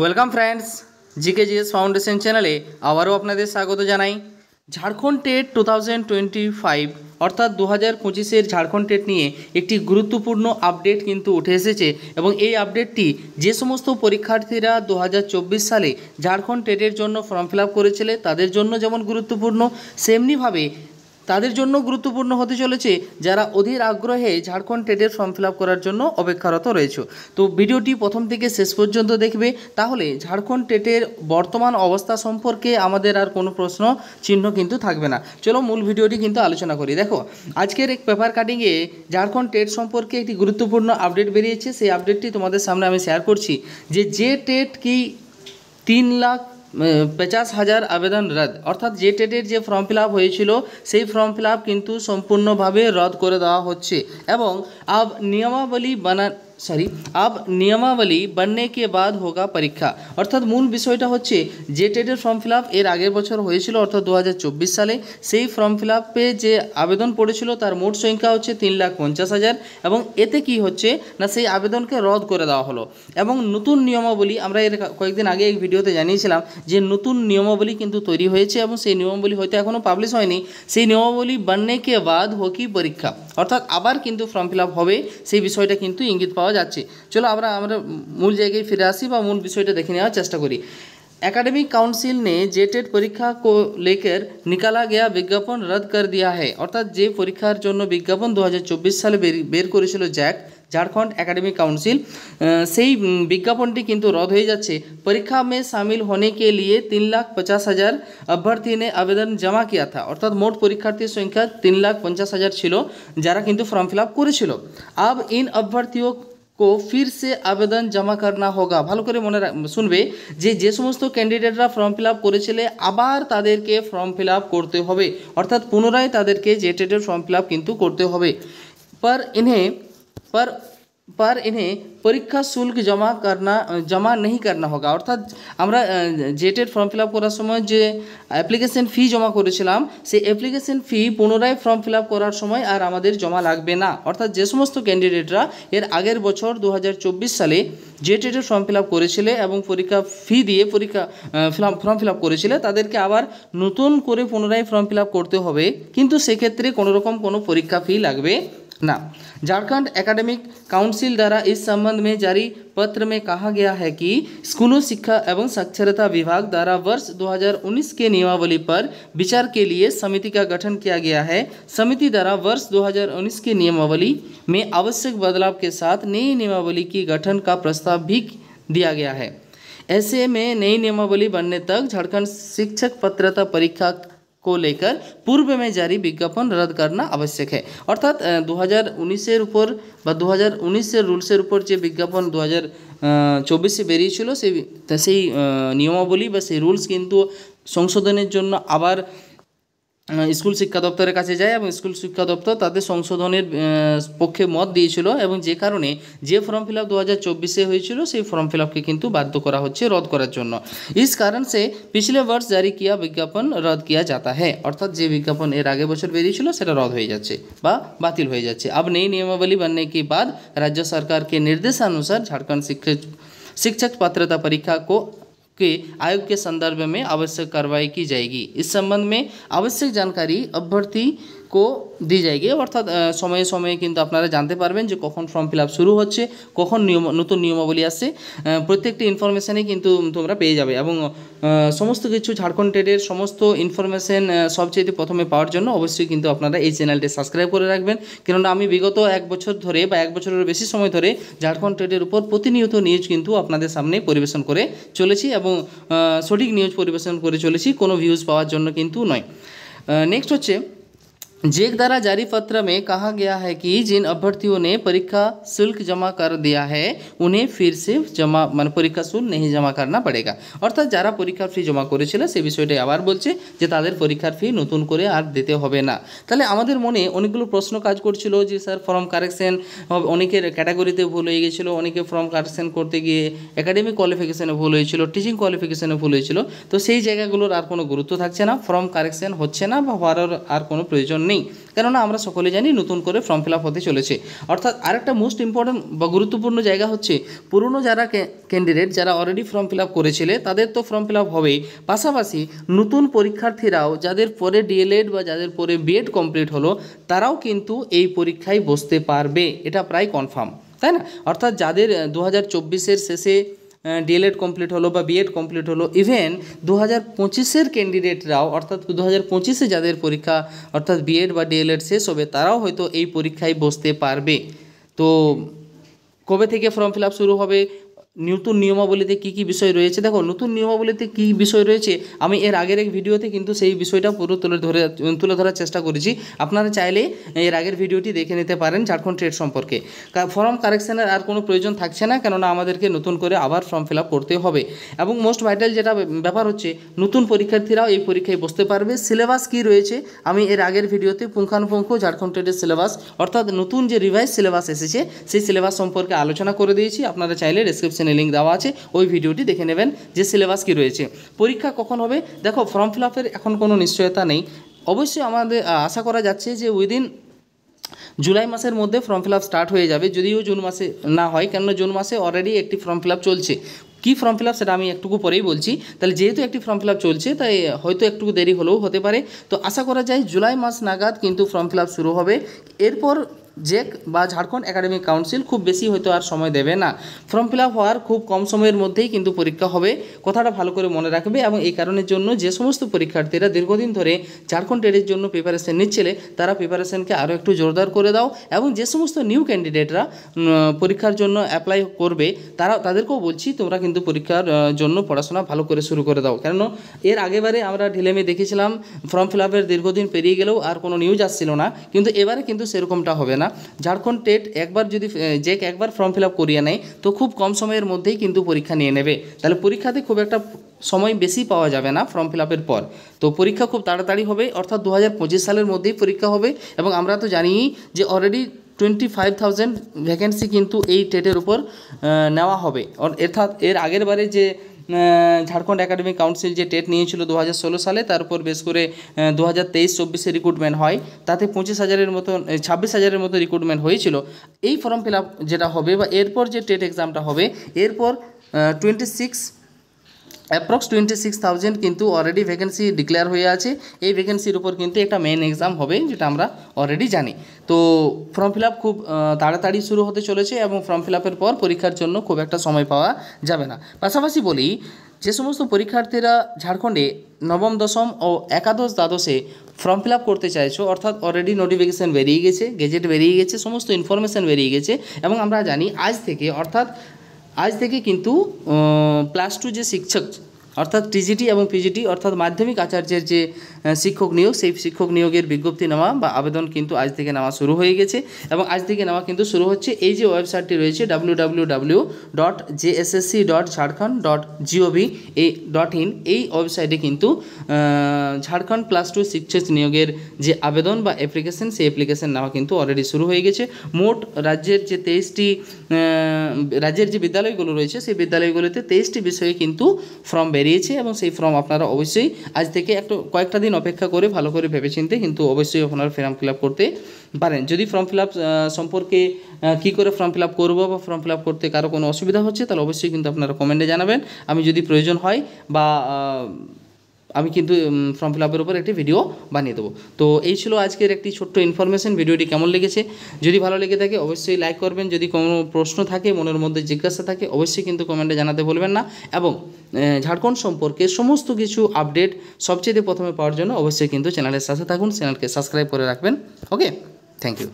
Welcome friends, GK GS foundation চ্যানেলে আবারও আপনাদের স্বাগত জানাই। ঝাড়খণ্ড টেট 2025 অর্থাৎ 2025-এর ঝাড়খণ্ড টেট নিয়ে একটি গুরুত্বপূর্ণ আপডেট কিন্তু উঠে এসেছে এবং এই আপডেটটি যে সমস্ত পরীক্ষার্থীরা 2024 সালে ঝাড়খণ্ড টেটের জন্য ফর্ম ফিল আপ করেছিলে তাদের জন্য যেমন গুরুত্বপূর্ণ, সেমনিভাবে তাদের জন্য গুরুত্বপূর্ণ হতে চলেছে যারা অধীর আগ্রহে ঝাড়খণ্ড টেটের ফর্ম ফিল আপ করার জন্য অপেক্ষারত রয়েছে। তো ভিডিওটি প্রথম থেকে শেষ পর্যন্ত দেখবে, তাহলে ঝাড়খণ্ড টেটের বর্তমান অবস্থা সম্পর্কে আমাদের আর কোনো প্রশ্ন চিহ্ন কিন্তু থাকবে না। চলো মূল ভিডিওটি কিন্তু আলোচনা করি। দেখো, আজকের এক পেপার কাটিংয়ে ঝাড়খণ্ড টেট সম্পর্কে একটি গুরুত্বপূর্ণ আপডেট বেরিয়েছে। সেই আপডেটটি তোমাদের সামনে আমি শেয়ার করছি যে টেট কি 3,50,000 আবেদন রদ, অর্থাৎ যে টেটের যে ফর্ম ফিল আপ হয়েছিল সেই ফর্ম ফিল আপ কিন্তু সম্পূর্ণভাবে রদ করে দেওয়া হচ্ছে এবং अब নিয়মাবলী बनने के बाद होगा परीक्षा। অর্থাৎ মূল বিষয়টা হচ্ছে যে টেটের ফর্ম ফিল আপ এর আগের বছর হয়েছিল অর্থাৎ 2024 সালে, সেই ফর্ম ফিল আপে যে আবেদন পড়েছিল তার মোট সংখ্যা হচ্ছে 3,50,000 এবং এতে কি হচ্ছে না সেই আবেদনকে রদ করে দেওয়া হলো এবং নতুন নিয়মাবলী, আমরা এর কয়েকদিন আগে এক ভিডিওতে জানিয়েছিলাম যে নতুন নিয়মাবলী কিন্তু তৈরি হয়েছে এবং সেই নিয়মাবলী হয়তো এখনও পাবলিশ হয়নি। সেই নিয়মাবলী बनने के बाद होगी পরীক্ষা, অর্থাৎ আবার কিন্তু ফর্ম ফিল আপ হবে, সেই বিষয়টা কিন্তু ইঙ্গিত পাওয়া যাচ্ছে। চলো আমরা মূল জায়গায় ফিরে আসি বা মূল বিষয়টা দেখে নেওয়ার চেষ্টা করি। एकेडमिक काउंसिल ने जेटेट परीक्षा को लेकर निकाला गया विज्ञापन रद्द कर दिया है। अर्थात जे परीक्षार জন্য বিজ্ঞাপন 2024 সালে বের করেছিল झारखंड एकेडमिक काउंसिल, সেই বিজ্ঞাপনটি কিন্তু রদ হয়ে যাচ্ছে। परीक्षा में शामिल होने के लिए 3,50,000 अभ्यर्थी ने आवेदन जमा किया था। অর্থাৎ মোট পরীক্ষার্থীর সংখ্যা 3,50,000 ছিল যারা কিন্তু ফর্ম ফিল আপ করেছিল। अब इन अभ्यर्थियों को फिर से आवेदन जमा करना होगा। ভালো করে মনে শুনবে যে সমস্ত ক্যান্ডিডেটরা ফর্ম ফিল আপ করেছিলে আবার তাদেরকে ফর্ম ফিল আপ করতে হবে, অর্থাৎ পুনরায় তাদেরকে জেটেটের ফর্ম ফিল আপ কিন্তু করতে হবে। पर इन्हें পরীক্ষা শুল্ক জমা नहीं करना होगा। অর্থাৎ আমরা জেটেট ফর্ম ফিল আপ করার সময় যে অ্যাপ্লিকেশন ফি জমা করেছিলাম সেই অ্যাপ্লিকেশন ফি পুনরায় ফর্ম ফিল আপ করার সময় আর আমাদের জমা লাগবে না। অর্থাৎ যে সমস্ত ক্যান্ডিডেটরা এর আগের বছর 2024 সালে জেটেটের ফর্ম ফিল আপ করেছিলে এবং পরীক্ষা ফি দিয়ে ফর্ম ফিল আপ করেছিলে তাদেরকে আবার নতুন করে পুনরায় ফর্ম ফিল আপ করতে হবে, কিন্তু সেক্ষেত্রে কোনোরকম কোনো পরীক্ষা ফি লাগবে ना। झारखंड एकेडमिक काउंसिल द्वारा इस संबंध में जारी पत्र में कहा गया है कि स्कूलों शिक्षा एवं साक्षरता विभाग द्वारा वर्ष 2019 के नियमावली पर विचार के लिए समिति का गठन किया गया है। समिति द्वारा वर्ष 2019 के नियमावली में आवश्यक बदलाव के साथ नई नियमावली की गठन का प्रस्ताव भी दिया गया है। ऐसे में नई नियमावली बनने तक झारखंड शिक्षक पात्रता परीक्षा को लेकर पूर्व में जारी विज्ञापन रद्द करना आवश्यक है। अर्थात 2019-এর উপর বা 2019-এর রুলসের উপর যে বিজ্ঞাপন 2024-এ বেরিয়েছিল সেই নিয়মাবলী বা সেই রুলস কিন্তু সংশোধনের জন্য আবার স্কুল শিক্ষা দপ্তরের কাছে যায় এবং স্কুল শিক্ষা দপ্তর তাদের সংশোধনের পক্ষে মত দিয়েছিল এবং যে কারণে যে ফর্ম ফিল আপ 2024-এ হয়েছিল সেই ফর্ম ফিল আপকে কিন্তু বাধ্য করা হচ্ছে রদ করার জন্য। इस कारण से पिछले वर्ष जारी किया विज्ञापन रद्द किया जाता है। অর্থাৎ যে বিজ্ঞাপন এর আগে বছর বেরিয়েছিল সেটা रद्द হয়ে যাচ্ছে বা বাতিল হয়ে যাচ্ছে। अब नई नियमावली बनने के बाद राज्य सरकार के निर्देशानुसार झारखंड शिक्षक पात्रता परीक्षा के आयोग के संदर्भ में आवश्यक कार्रवाई की जाएगी। इस संबंध में आवश्यक जानकारी अभ्यर्थी को दी जाएगी। अर्थात समय समय কিন্তু আপনারা জানতে পারবেন যে কখন ফর্ম ফিল আপ শুরু হচ্ছে, কখন নতুন নিয়মাবলী আসছে, প্রত্যেকটি ইনফরমেশানই কিন্তু তোমরা পেয়ে যাবে এবং সমস্ত কিছু ঝাড়খণ্ড টেটের সমস্ত ইনফরমেশান সবচেয়ে প্রথমে পাওয়ার জন্য অবশ্যই কিন্তু আপনারা এই চ্যানেলটি সাবস্ক্রাইব করে রাখবেন, কেননা আমি বিগত এক বছর ধরে বা এক বছরের বেশি সময় ধরে ঝাড়খণ্ড টেটের উপর প্রতিনিয়ত নিউজ কিন্তু আপনাদের সামনে পরিবেশন করে চলেছি এবং সঠিক নিউজ পরিবেশন করে চলেছি, কোনো ভিউজ পাওয়ার জন্য কিন্তু নয়। নেক্সট হচ্ছে जेक द्वारा जारी पत्र में कहा गया है कि जिन अभ्यर्थियों ने परीक्षा शुल्क जमा कर दिया है उन्हें फिर से परीक्षा शुल्क नहीं जमा करना पड़ेगा। अर्थात যারা পরীক্ষার ফি জমা করেছিল সেই বিষয়টাই আবার বলছে যে তাদের পরীক্ষার ফি নতুন করে আর দিতে হবে না। তাহলে আমাদের মনে অনেকগুলো প্রশ্ন কাজ করছিল যে স্যার ফর্ম কারেকশন অনেকের ক্যাটাগরিতে ভুল হয়ে গেছিল, অনেকে ফর্ম কারেকশন করতে গিয়ে একাডেমিক কোয়ালিফিকেশনে ভুল হয়েছিল, টিচিং কোয়ালিফিকেশনে ভুল হয়েছিল, তো সেই জায়গাগুলোর আর কোনো গুরুত্ব থাকছে না, ফর্ম কারেকশন হচ্ছে না বা হওয়ার আর কোনো প্রয়োজন নেই, কেননা আমরা সকলে জানি নতুন করে ফর্ম ফিল আপ হতে চলেছে। অর্থাৎ আরেকটা মোস্ট ইম্পর্ট্যান্ট বা গুরুত্বপূর্ণ জায়গা হচ্ছে পুরনো যারা ক্যান্ডিডেট যারা অলরেডি ফর্ম ফিল আপ করেছিলে তাদের তো ফর্ম ফিল আপ হবেই, পাশাপাশি নতুন পরীক্ষার্থীরাও যাদের পরে ডিএলএড বা যাদের পরে বিএড কমপ্লিট হলো তারাও কিন্তু এই পরীক্ষায় বসতে পারবে, এটা প্রায় কনফার্ম, তাই না? অর্থাৎ যাদের 2024-এর শেষে ডিএলএড কমপ্লিট হলো বা বিএড কমপ্লিট হলো, ইভেন 2025-এর ক্যান্ডিডেটরাও অর্থাৎ 2025-এ যাদের পরীক্ষা অর্থাৎ বিএড বা ডিএলএড শেষ হবে তারাও হয়তো এই পরীক্ষায় বসতে পারবে। তো কবে থেকে ফর্ম ফিল আপ শুরু হবে, নতুন নিয়মাবলীতে কী কী বিষয় রয়েছে, দেখো নতুন নিয়মাবলীতে কী বিষয় রয়েছে আমি এর আগের এক ভিডিওতে কিন্তু সেই বিষয়টা পুরো তুলে ধরার চেষ্টা করেছি। আপনারা চাইলে এর আগের ভিডিওটি দেখে নিতে পারেন ঝাড়খণ্ড টেট সম্পর্কে। ফর্ম কারেকশানের আর কোনো প্রয়োজন থাকছে না, কেননা আমাদেরকে নতুন করে আবার ফর্ম ফিল আপ করতে হবে। এবং মোস্ট ভাইটাল যেটা ব্যাপার হচ্ছে নতুন পরীক্ষার্থীরাও এই পরীক্ষায় বসতে পারবে। সিলেবাস কী রয়েছে আমি এর আগের ভিডিওতে পুঙ্খানুপুঙ্খ ঝাড়খণ্ড টেটের সিলেবাস অর্থাৎ নতুন যে রিভাইজ সিলেবাস এসেছে সেই সিলেবাস সম্পর্কে আলোচনা করে দিয়েছি। আপনারা চাইলে ডেসক্রিপশনে লিঙ্ক দেওয়া আছে, ওই ভিডিওটি দেখে নেবেন যে সিলেবাস কী রয়েছে। পরীক্ষা কখন হবে, দেখো ফর্ম ফিল আপের এখন কোনো নিশ্চয়তা নেই। অবশ্যই আমাদের আশা করা যাচ্ছে যে উইদিন জুলাই মাসের মধ্যে ফর্ম ফিল আপ স্টার্ট হয়ে যাবে, যদিও জুন মাসে না হয়, কেননা জুন মাসে অলরেডি একটি ফর্ম ফিল আপ চলছে। কী ফর্ম ফিল আপ সেটা আমি একটু পরেই বলছি। তাহলে যেহেতু একটি ফর্ম ফিল আপ চলছে তাই হয়তো একটু দেরি হলেও হতে পারে। তো আশা করা যায় জুলাই মাস নাগাদ কিন্তু ফর্ম ফিল আপ শুরু হবে। এরপর জেক বা ঝাড়খণ্ড একাডেমিক কাউন্সিল খুব বেশি হয়তো আর সময় দেবে না, ফর্ম ফিল আপ হওয়ার খুব কম সময়ের মধ্যেই কিন্তু পরীক্ষা হবে, কথাটা ভালো করে মনে রাখবে। এবং এই কারণের জন্য যে সমস্ত পরীক্ষার্থীরা দীর্ঘদিন ধরে ঝাড়খণ্ড টেটের জন্য প্রিপারেশন নিচ্ছিলে তারা প্রিপারেশনকে আরও একটু জোরদার করে দাও। এবং যে সমস্ত নিউ ক্যান্ডিডেটরা পরীক্ষার জন্য অ্যাপ্লাই করবে তাদেরকেও বলছি তোমরা কিন্তু পরীক্ষার জন্য পড়াশোনা ভালো করে শুরু করে দাও, কেন এর আগেবারে আমরা ঢিলেমে দেখেছিলাম ফর্ম ফিল আপের দীর্ঘদিন পেরিয়ে গেলেও আর কোনো নিউজ আসছিল না, কিন্তু এবারে কিন্তু সেরকমটা হবে না। ঝাড়খণ্ড টেট একবার যদি জেক একবার ফর্ম ফিল আপ করিয়ে নেয় তো খুব কম সময়ের মধ্যেই কিন্তু পরীক্ষা নিয়ে নেবে, তাহলে পরীক্ষাতে খুব একটা সময় বেশি পাওয়া যাবে না ফর্ম ফিল আপের পর। তো পরীক্ষা খুব তাড়াতাড়ি হবে, অর্থাৎ 2025 সালের মধ্যেই পরীক্ষা হবে। এবং আমরা তো জানিই যে অলরেডি 25,000 ভ্যাকেন্সি কিন্তু এই টেটের উপর নেওয়া হবে। অর্থাৎ এর আগের বারে যে ঝাড়খণ্ড একাডেমিক কাউন্সিল যে টেট নিয়েছিল 2016 সালে, তার উপর বেশ করে 2023-24 রিক্রুটমেন্ট হয়, তাতে 25,000-এর মতো 26,000-এর মতো রিক্রুটমেন্ট হয়েছিল। এই ফর্ম ফিল আপ যেটা হবে বা এরপর যে টেট এক্সামটা হবে এরপর 26,000 কিন্তু অলরেডি ভ্যাকেন্সি ডিক্লেয়ার হয়ে আছে। এই ভ্যাকেন্সির উপর কিন্তু একটা মেইন এক্সাম হবে, যেটা আমরা অলরেডি জানি। তো ফর্ম ফিল আপ খুব তাড়াতাড়ি শুরু হতে চলেছে এবং ফর্ম ফিল আপের পর পরীক্ষার জন্য খুব একটা সময় পাওয়া যাবে না। পাশাপাশি বলি, যে সমস্ত পরীক্ষার্থীরা ঝাড়খণ্ডে নবম দশম ও একাদশ দ্বাদশে ফর্ম ফিল আপ করতে চাইছো, অর্থাৎ অলরেডি নোটিফিকেশান বেরিয়ে গেছে, গেজেট বেরিয়ে গেছে, সমস্ত ইনফরমেশান বেরিয়ে গেছে। এবং আমরা জানি আজ থেকে কিন্তু +2 যে শিক্ষক অর্থাৎ টিজিটি এবং পিজিটি অর্থাৎ মাধ্যমিক আচার্যের যে শিক্ষক নিয়োগ, সেই শিক্ষক নিয়োগের বিজ্ঞপ্তি নেওয়া বা আবেদন কিন্তু আজ থেকে নেওয়া শুরু হয়ে গেছে। এবং আজ থেকে নেওয়া কিন্তু শুরু হচ্ছে। এই যে ওয়েবসাইটটি রয়েছে www.jssc.jharkhand.gov.in, এই ওয়েবসাইটে কিন্তু ঝাড়খণ্ড +2 শিক্ষক নিয়োগের যে আবেদন বা অ্যাপ্লিকেশন, সেই অ্যাপ্লিকেশন নেওয়া কিন্তু অলরেডি শুরু হয়ে গেছে। মোট রাজ্যের যে 23টি রাজ্যের যে বিদ্যালয়গুলো রয়েছে সেই বিদ্যালয়গুলোতে 23টি বিষয়ে কিন্তু ফর্ম বেরিয়েছে। এবং সেই ফর্ম আপনারা অবশ্যই আজ থেকে কয়েকটা দিন অপেক্ষা করে ভালো করে ভেবেচিন্তে কিন্তু অবশ্যই আপনারা ফর্ম ফিল আপ করতে পারেন। যদি ফর্ম ফিল আপ সম্পর্কে কী করে ফর্ম ফিল আপ করবো বা ফর্ম ফিল আপ করতে কারো কোনো অসুবিধা হচ্ছে তাহলে অবশ্যই কিন্তু আপনারা কমেন্টে জানাবেন। আমি যদি প্রয়োজন হয় বা আমি কিন্তু ফর্ম ফিল আপের উপর একটি ভিডিও বানিয়ে দেবো। তো এই ছিল আজকের একটি ছোট্ট ইনফরমেশন। ভিডিওটি কেমন লেগেছে, যদি ভালো লেগে থাকে অবশ্যই লাইক করবেন। যদি কোনো প্রশ্ন থাকে, মনের মধ্যে জিজ্ঞাসা থাকে, অবশ্যই কিন্তু কমেন্টে জানাতে ভুলবেন না। এবং ঝাড়খণ্ড সম্পর্কে সমস্ত কিছু আপডেট সবচেয়ে প্রথমে পাওয়ার জন্য অবশ্যই কিন্তু চ্যানেলের সাথে থাকুন, চ্যানেলকে সাবস্ক্রাইব করে রাখবেন। ওকে, থ্যাংক ইউ।